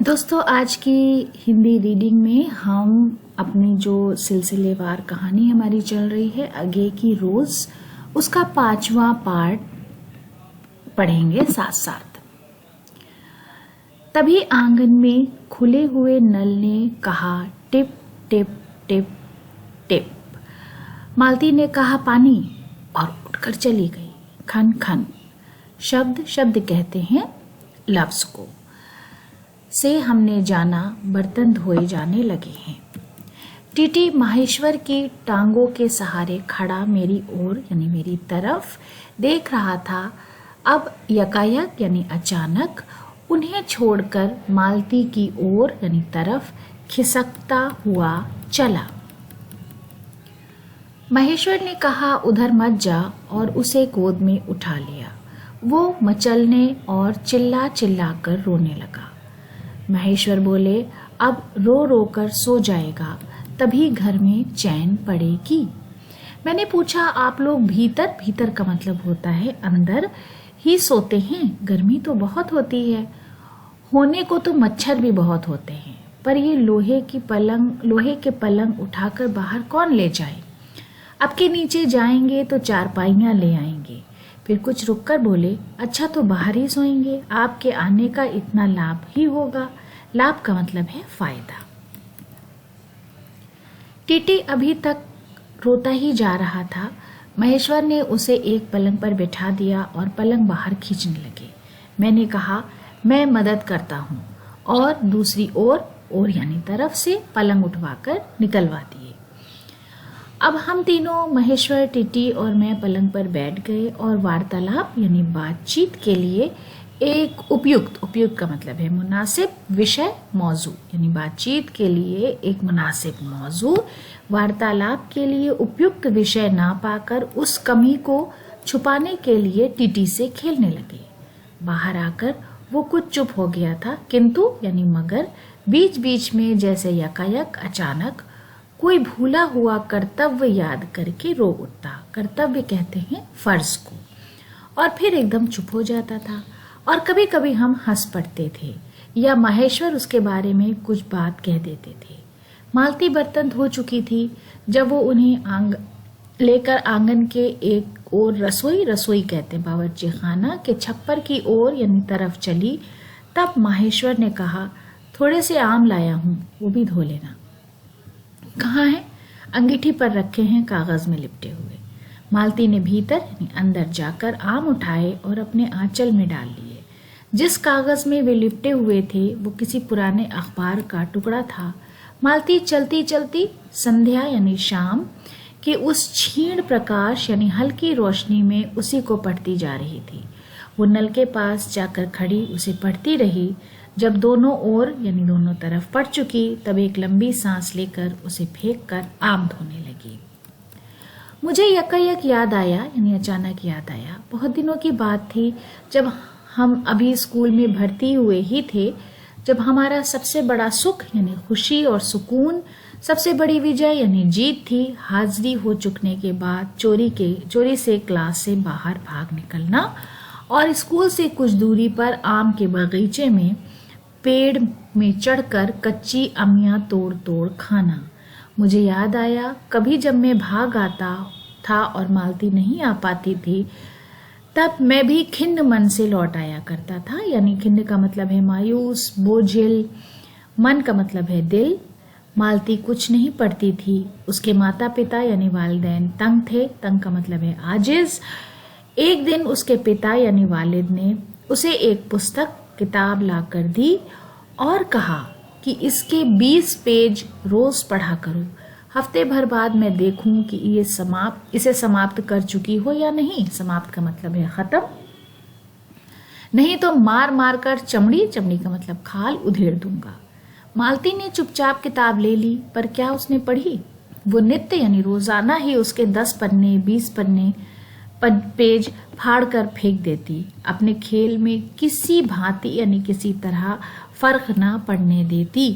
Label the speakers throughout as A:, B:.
A: दोस्तों, आज की हिंदी रीडिंग में हम अपनी जो सिलसिलेवार कहानी हमारी चल रही है आगे की रोज, उसका 5वां पार्ट पढ़ेंगे साथ साथ। तभी आंगन में खुले हुए नल ने कहा, टिप टिप टिप टिप। मालती ने कहा, पानी, और उठकर चली गई। खन खन शब्द शब्द कहते हैं लफ्ज को। से हमने जाना बर्तन धोए जाने लगे हैं। टीटी माहेश्वर की टांगों के सहारे खड़ा मेरी ओर यानी मेरी तरफ देख रहा था। अब यकायक यानी अचानक उन्हें छोड़कर मालती की ओर यानी तरफ खिसकता हुआ चला। महेश्वर ने कहा, उधर मत जा, और उसे गोद में उठा लिया। वो मचलने और चिल्ला चिल्ला कर रोने लगा। महेश्वर बोले, अब रो रो कर सो जाएगा, तभी घर में चैन पड़ेगी। मैंने पूछा, आप लोग भीतर, भीतर का मतलब होता है अंदर ही सोते हैं? गर्मी तो बहुत होती है, होने को तो मच्छर भी बहुत होते हैं, पर ये लोहे के पलंग उठाकर बाहर कौन ले जाए? आपके नीचे जाएंगे तो चारपाइयाँ ले आएंगे। फिर कुछ रुककर बोले, अच्छा तो बाहर ही सोएंगे, आपके आने का इतना लाभ ही होगा। लाभ का मतलब है फायदा। टीटी अभी तक रोता ही जा रहा था। महेश्वर ने उसे एक पलंग पर बैठा दिया और पलंग बाहर खींचने लगे। मैंने कहा, मैं मदद करता हूँ, और दूसरी ओर यानी तरफ से पलंग उठवाकर निकलवा दिए। अब हम तीनों, महेश्वर, टीटी और मैं, पलंग पर बैठ गए और वार्तालाप यानी बातचीत के लिए एक उपयुक्त का मतलब है मुनासिब विषय मौजू, यानी बातचीत के लिए एक मुनासिब मौजू, वार्तालाप के लिए उपयुक्त विषय ना पाकर उस कमी को छुपाने के लिए टीटी से खेलने लगे। बाहर आकर वो कुछ चुप हो गया था, किंतु यानी मगर बीच बीच में जैसे यकायक अचानक कोई भूला हुआ कर्तव्य याद करके रो उठता। कर्तव्य कहते हैं फर्ज को, और फिर एकदम चुप हो जाता था। और कभी कभी हम हंस पड़ते थे या महेश्वर उसके बारे में कुछ बात कह देते थे। मालती बर्तन धो चुकी थी। जब वो उन्हें लेकर आंगन के एक ओर रसोई कहते हैं बावर्ची खाना के छप्पर की ओर यानी तरफ चली, तब माहेश्वर ने कहा, थोड़े से आम लाया हूँ, वो भी धो लेना। कहाँ है? अंगीठी पर रखे हैं, कागज में लिपटे हुए। मालती ने भीतर यानी अंदर जाकर आम उठाए और अपने आंचल में डाल लिए। जिस कागज में वे लिपटे हुए थे वो किसी पुराने अखबार का टुकड़ा था। मालती चलती चलती संध्या यानी शाम के उस क्षीण प्रकाश यानी हल्की रोशनी में उसी को पढ़ती जा रही थी। वो नल के पास जाकर खड़ी उसे पढ़ती रही। जब दोनों ओर यानी दोनों तरफ पढ़ चुकी, तब एक लंबी सांस लेकर उसे फेंक कर आम धोने लगी। मुझे यकायक याद आया यानी अचानक याद आया, बहुत दिनों की बात थी जब हम अभी स्कूल में भर्ती हुए ही थे, जब हमारा सबसे बड़ा सुख यानी खुशी और सुकून, सबसे बड़ी विजय यानी जीत थी हाजिरी हो चुकने के बाद चोरी से क्लास से बाहर भाग निकलना और स्कूल से कुछ दूरी पर आम के बगीचे में पेड़ में चढ़कर कच्ची अमियां तोड़ तोड़ खाना। मुझे याद आया, कभी जब मैं भाग आता था और मालती नहीं आ पाती थी, तब मैं भी खिन्न मन से लौट आया करता था। यानी खिन्न का मतलब है मायूस, बोझिल, मन का मतलब है दिल। मालती कुछ नहीं पढ़ती थी। उसके माता पिता यानी वालिदैन तंग थे। तंग का मतलब है आजिज। एक दिन उसके पिता यानी वालिद ने उसे एक किताब लाकर दी और कहा कि इसके 20 पेज रोज पढ़ा करो। हफ्ते भर बाद मैं देखूं कि इसे समाप्त कर चुकी हो या नहीं। समाप्त का मतलब है खत्म, नहीं तो मार मार कर चमड़ी का मतलब खाल उधेड़ दूंगा। मालती ने चुपचाप किताब ले ली, पर क्या उसने पढ़ी? वो नित्य यानी रोजाना ही उसके 10 पन्ने 20 पन्ने पेज फाड़ कर फेंक देती। अपने खेल में किसी भांति यानी किसी तरह फर्क ना पड़ने देती।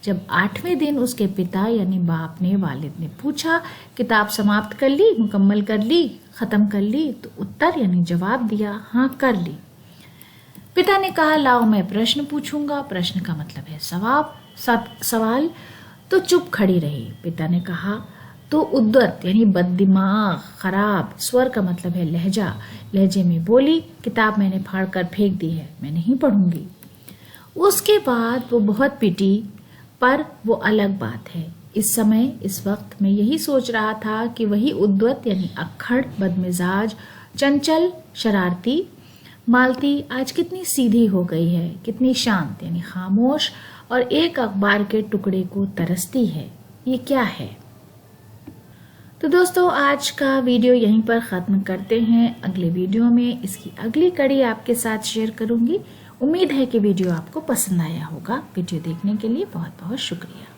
A: जब 8वें दिन उसके पिता यानी बाप ने वालिद ने पूछा, किताब समाप्त कर ली, मुकम्मल कर ली, खत्म कर ली? तो उत्तर यानी जवाब दिया, हाँ कर ली। पिता ने कहा, लाओ मैं प्रश्न पूछूंगा। प्रश्न का मतलब है सवाल। तो चुप खड़ी रही। पिता ने कहा, तो उद्दत यानी बददिमाग, खराब। स्वर का मतलब है लहजा। लहजे में बोली, किताब मैंने फाड़ कर फेंक दी है, मैं नहीं पढ़ूंगी। उसके बाद वो बहुत पिटी, पर वो अलग बात है। इस वक्त मैं यही सोच रहा था कि वही उद्दत यानी अक्खड़, बदमिजाज, चंचल, शरारती मालती आज कितनी सीधी हो गई है, कितनी शांत यानी खामोश और एक अखबार के टुकड़े को तरसती है। ये क्या है? तो दोस्तों, आज का वीडियो यहीं पर ख़त्म करते हैं। अगले वीडियो में इसकी अगली कड़ी आपके साथ शेयर करूंगी। उम्मीद है कि वीडियो आपको पसंद आया होगा। वीडियो देखने के लिए बहुत बहुत शुक्रिया।